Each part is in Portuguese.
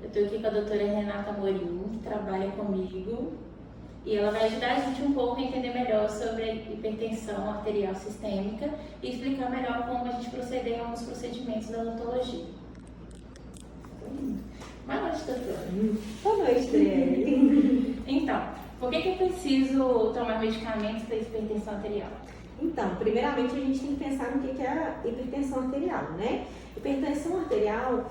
Eu estou aqui com a doutora Renata Morim, que trabalha comigo, e ela vai ajudar a gente um pouco a entender melhor sobre a hipertensão arterial sistêmica e explicar melhor como a gente proceder em alguns procedimentos da odontologia. Boa noite, doutora. Boa noite, Adriele. Então, por que eu preciso tomar medicamentos para hipertensão arterial? Então, primeiramente a gente tem que pensar no que é a hipertensão arterial, né? Hipertensão arterial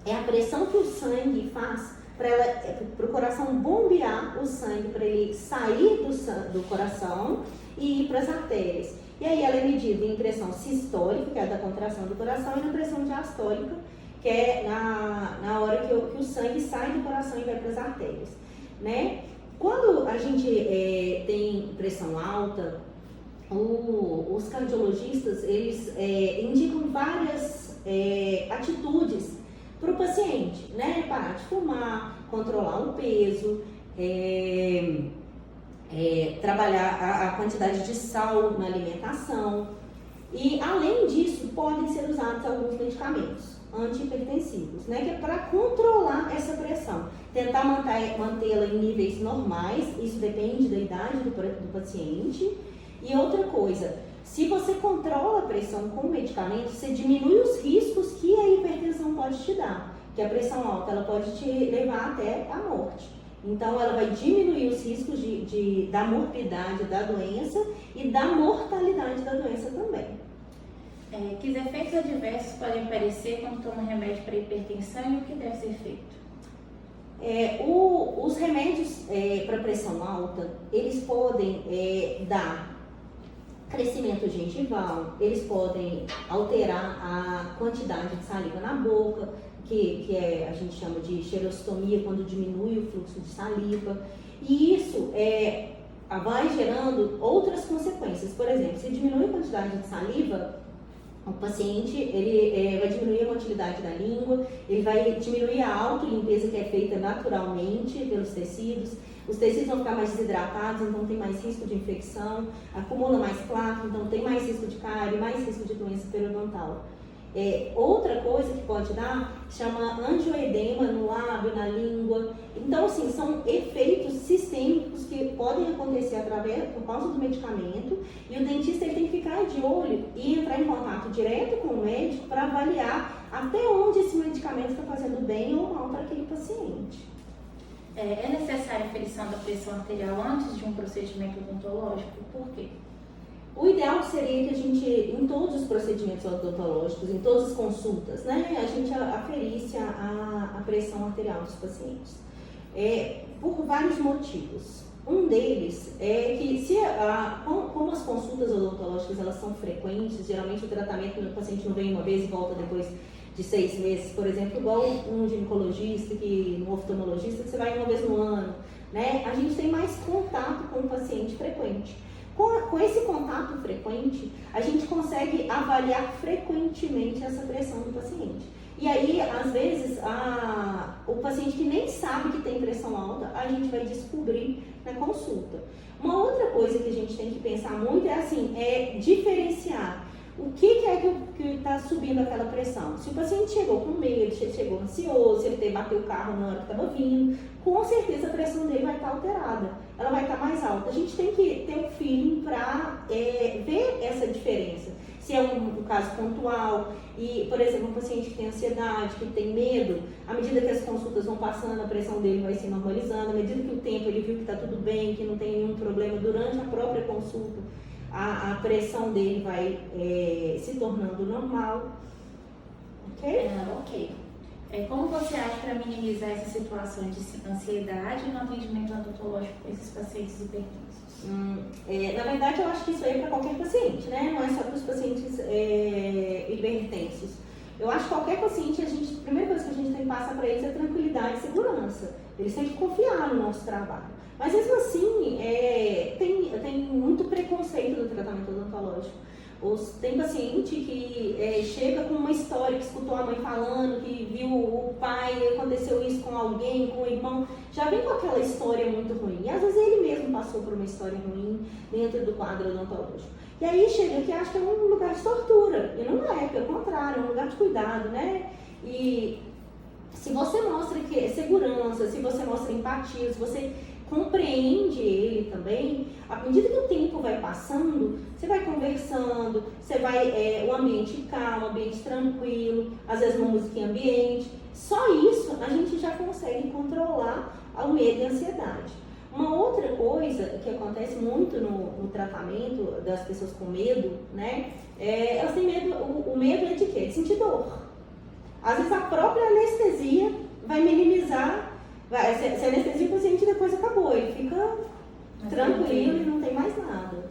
é a pressão que o sangue faz para o coração bombear o sangue, para ele sair do coração e ir para as artérias. E aí ela é medida em pressão sistólica, que é a da contração do coração, e na pressão diastólica, que é na hora que o sangue sai do coração e vai para as artérias, né? Quando a gente tem pressão alta, os cardiologistas, eles indicam várias atitudes para o paciente, né? Parar de fumar, controlar o peso, trabalhar a quantidade de sal na alimentação. E, além disso, podem ser usados alguns medicamentos antihipertensivos, né? Que é para controlar essa pressão, tentar mantê-la em níveis normais. Isso depende da idade do paciente. E outra coisa, se você controla a pressão com medicamentos, você diminui os riscos que a hipertensão pode te dar, que a pressão alta ela pode te levar até a morte. Então, ela vai diminuir os riscos da morbidade da doença e da mortalidade da doença também. Que efeitos adversos podem aparecer quando toma remédio para hipertensão e o que deve ser feito? Os remédios para pressão alta, eles podem dar crescimento gengival, eles podem alterar a quantidade de saliva na boca, que a gente chama de xerostomia, quando diminui o fluxo de saliva, e isso vai gerando outras consequências. Por exemplo, se diminui a quantidade de saliva, o paciente ele vai diminuir a motilidade da língua, ele vai diminuir a autolimpeza que é feita naturalmente pelos tecidos. Os tecidos vão ficar mais desidratados, então tem mais risco de infecção, acumula mais placa, então tem mais risco de cárie, mais risco de doença periodontal. Outra coisa que pode dar chama angioedema no lábio, na língua. Então, assim, são efeitos sistêmicos que podem acontecer por causa do medicamento, e o dentista ele tem que ficar de olho e entrar em contato direto com o médico para avaliar até onde esse medicamento está fazendo bem ou mal para aquele paciente. É necessária a aferição da pressão arterial antes de um procedimento odontológico? Por quê? O ideal seria que a gente, em todos os procedimentos odontológicos, em todas as consultas, né, a gente aferisse a pressão arterial dos pacientes. Por vários motivos. Um deles é que, como as consultas odontológicas elas são frequentes, geralmente o tratamento do paciente não vem uma vez e volta depois de 6 meses, por exemplo, igual um ginecologista, um oftalmologista, que você vai uma vez no ano, né? A gente tem mais contato com o paciente frequente. Com esse contato frequente, a gente consegue avaliar frequentemente essa pressão do paciente. E aí, às vezes, o paciente que nem sabe que tem pressão alta, a gente vai descobrir na consulta. Uma outra coisa que a gente tem que pensar muito é diferenciar o que está subindo aquela pressão. Se o paciente chegou com medo, se ele chegou ansioso, se ele bateu o carro na hora que estava vindo, com certeza a pressão dele vai estar alterada, ela vai estar mais alta. A gente tem que ter um feeling para ver essa diferença. Se é um caso pontual e, por exemplo, um paciente que tem ansiedade, que tem medo, à medida que as consultas vão passando, a pressão dele vai se normalizando, à medida que o tempo ele viu que está tudo bem, que não tem nenhum problema durante a própria consulta, a pressão dele vai se tornando normal. Ok? Ok. Como você acha para minimizar essas situações de ansiedade no atendimento odontológico com esses pacientes hipertensos? Na verdade, eu acho que isso aí é para qualquer paciente, né? Não é só para os pacientes hipertensos. Eu acho que qualquer paciente, a primeira coisa que a gente tem que passar para eles é tranquilidade e segurança. Eles têm que confiar no nosso trabalho. Mas mesmo assim, tem muito preconceito no tratamento odontológico. Tem paciente que chega com uma história que escutou a mãe falando, que viu o pai, aconteceu isso com alguém, com o irmão, já vem com aquela história muito ruim. E às vezes ele mesmo passou por uma história ruim dentro do quadro odontológico. E aí chega aqui e acha que é um lugar de tortura. E não é, pelo contrário, é um lugar de cuidado, né? E Se você mostra segurança, se você mostra empatia, se você compreende ele também, à medida que o tempo vai passando, você vai conversando, o ambiente calmo, o ambiente tranquilo, às vezes uma musiquinha ambiente. Só isso a gente já consegue controlar o medo e a ansiedade. Uma outra coisa que acontece muito no tratamento das pessoas com medo, né? Elas têm medo, o medo é de quê? De sentir dor. Às vezes a própria anestesia vai minimizar, se anestesia o paciente depois acabou, ele fica tranquilo e não tem mais nada.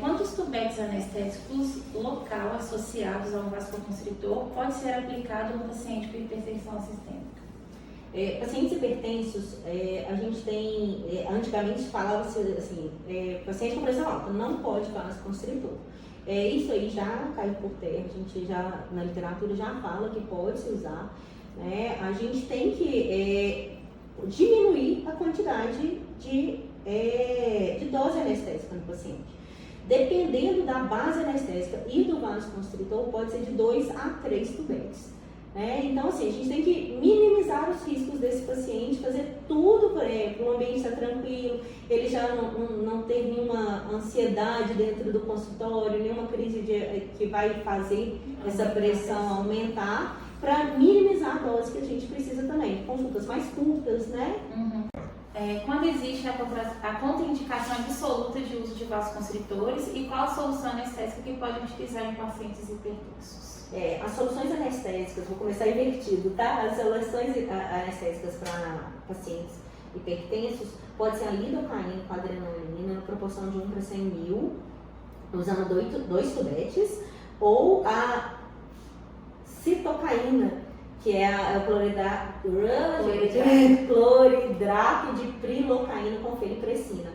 Quantos tubetes anestésicos local associados a um vasoconstritor pode ser aplicado no paciente com hipertensão sistêmica? Pacientes hipertensos, a gente tem, antigamente falava-se assim, paciente com pressão alta não pode vasoconstritor. Isso aí já caiu por terra, a gente já, na literatura já fala que pode se usar, né? A gente tem que diminuir a quantidade de dose anestésica no paciente. Dependendo da base anestésica e do vasoconstritor, pode ser de 2 a 3 tubetes. Então, assim, a gente tem que minimizar os riscos desse paciente, fazer tudo para o ambiente estar tranquilo, ele já não ter nenhuma ansiedade dentro do consultório, nenhuma crise que vai fazer essa pressão aumentar, para minimizar a dose que a gente precisa também. Consultas mais curtas, né? Uhum. Quando existe a contraindicação absoluta de uso de vasoconstritores e qual a solução anestésica que pode utilizar em pacientes hipertensos? As soluções anestésicas, vou começar invertido, tá? As soluções anestésicas para pacientes hipertensos pode ser a lidocaína com adrenalina na proporção de 1 para 100 mil, usando 2 tubetes, ou a citocaína, que é o cloridrato de prilocaína com feripressina,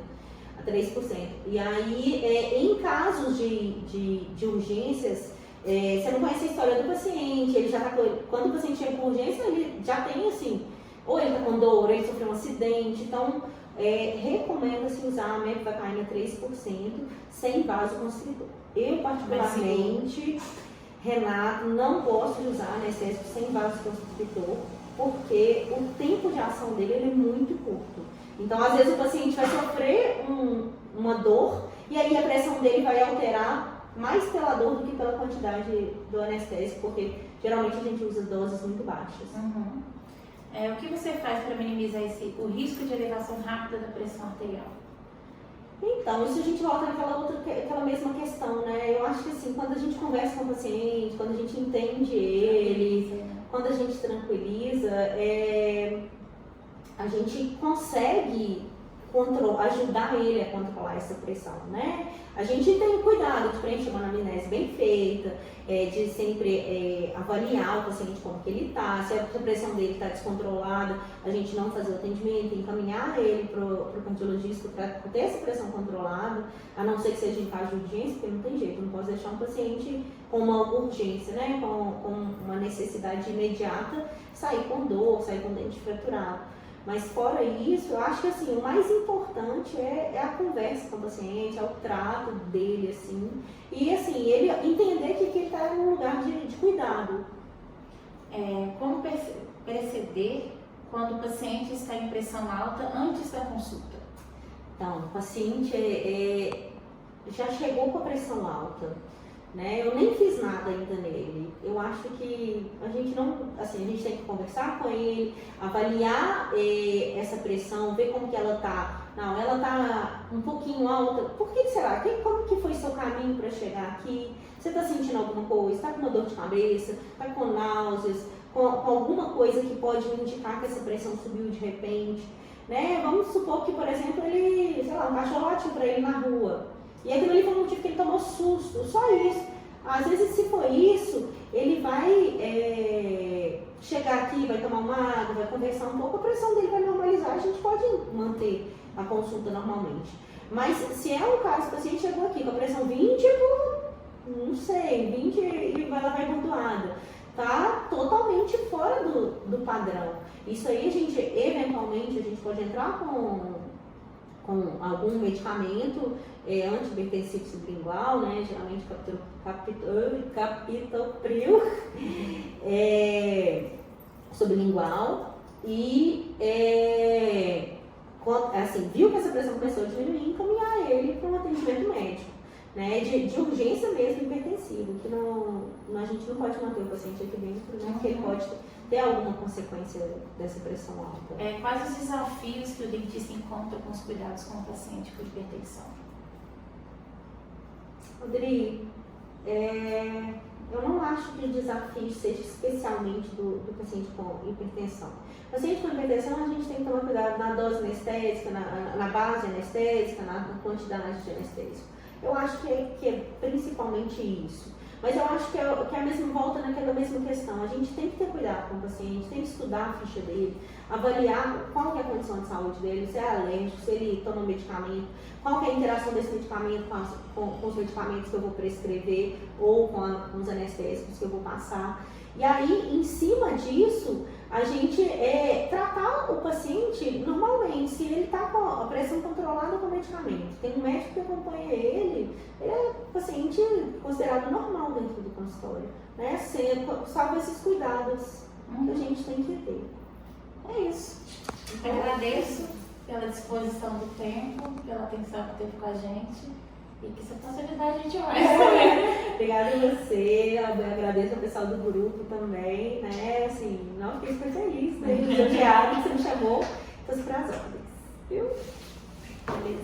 a 3%. E aí, em casos de urgências, você não conhece a história do paciente, ele já tá, quando o paciente chega com urgência, ele já tem assim, ou ele está com dor, ou ele sofreu um acidente, então recomenda-se usar a mepivacaína 3% sem vasoconstritor. Eu particularmente, Renato, não gosto de usar anestésico sem vasoconstritor, porque o tempo de ação dele é muito curto. Então, às vezes o paciente vai sofrer uma dor e aí a pressão dele vai alterar mais pela dor do que pela quantidade do anestésico, porque geralmente a gente usa doses muito baixas. Uhum. O que você faz para minimizar o risco de elevação rápida da pressão arterial? Então, isso a gente volta naquela mesma questão, né? Eu acho que assim, quando a gente conversa com o paciente, quando a gente entende ele, quando a gente tranquiliza, a gente consegue ajudar ele a controlar essa pressão, né? A gente tem cuidado de preencher uma anamnese bem feita, de sempre avaliar o paciente como que ele está, se a pressão dele está descontrolada, a gente não fazer o atendimento, encaminhar ele para o cardiologista para ter essa pressão controlada, a não ser que seja em caso de urgência, porque não tem jeito, não posso deixar um paciente com uma urgência, né, com uma necessidade imediata, sair com dor, sair com dente fraturado. Mas fora isso, eu acho que assim, o mais importante é a conversa com o paciente, é o trato dele, assim, e assim, ele entender que ele está num lugar de cuidado. Como perceber quando o paciente está em pressão alta antes da consulta? Então, o paciente já chegou com a pressão alta, né? Eu nem fiz nada ainda nele. Eu acho que a gente a gente tem que conversar com ele, avaliar essa pressão, ver como que ela tá. Não, ela tá um pouquinho alta. Por que será? Como que foi seu caminho para chegar aqui? Você tá sentindo alguma coisa? Tá com uma dor de cabeça? Tá com náuseas? Com alguma coisa que pode indicar que essa pressão subiu de repente? Né? Vamos supor que, por exemplo, ele, sei lá, um cachorro latiu para ele na rua. E aquilo ali foi um motivo que ele tomou susto, só isso. Às vezes, se for isso, ele vai chegar aqui, vai tomar uma água, vai conversar um pouco, a pressão dele vai normalizar, a gente pode manter a consulta normalmente. Mas se é um caso, o paciente chegou aqui com a pressão 20 não sei, 20 e ela vai pontuada, tá totalmente fora do padrão. Isso aí, eventualmente, a gente pode entrar com algum medicamento antihipertensivo sublingual, né? Geralmente captopril. sublingual e assim, viu que essa pressão começou a diminuir, encaminhar ele para um atendimento médico, né, de urgência mesmo hipertensiva, que a gente não pode manter o paciente aqui dentro, né, porque ele pode ter alguma consequência dessa pressão alta. Quais os desafios que o dentista encontra com os cuidados com o paciente com hipertensão? Rodrigo, eu não acho que o desafio seja especialmente do paciente com hipertensão. O paciente com hipertensão, a gente tem que tomar cuidado na dose anestésica, na base anestésica, na quantidade de anestésico. Eu acho que é principalmente isso. Mas eu acho que é a mesma volta naquela mesma questão. A gente tem que ter cuidado com o paciente, tem que estudar a ficha dele, avaliar qual é a condição de saúde dele, se é alérgico, se ele toma medicamento, qual é a interação desse medicamento com os medicamentos que eu vou prescrever ou com os anestésicos que eu vou passar. E aí, em cima disso, a gente tratar o paciente normalmente. Se ele está com a pressão controlada com o medicamento, tem um médico que acompanha ele é paciente considerado normal dentro do consultório, né? Salvo esses cuidados que a gente tem que ter. É isso. Eu agradeço pela disposição do tempo, pela atenção que teve com a gente. E que você possa ajudar a gente mais. Obrigada a você, eu agradeço ao pessoal do grupo também, né? Assim, não, fiquei super feliz, né? Lisonjeada que você me chamou, então, para as ordens, viu? Beleza.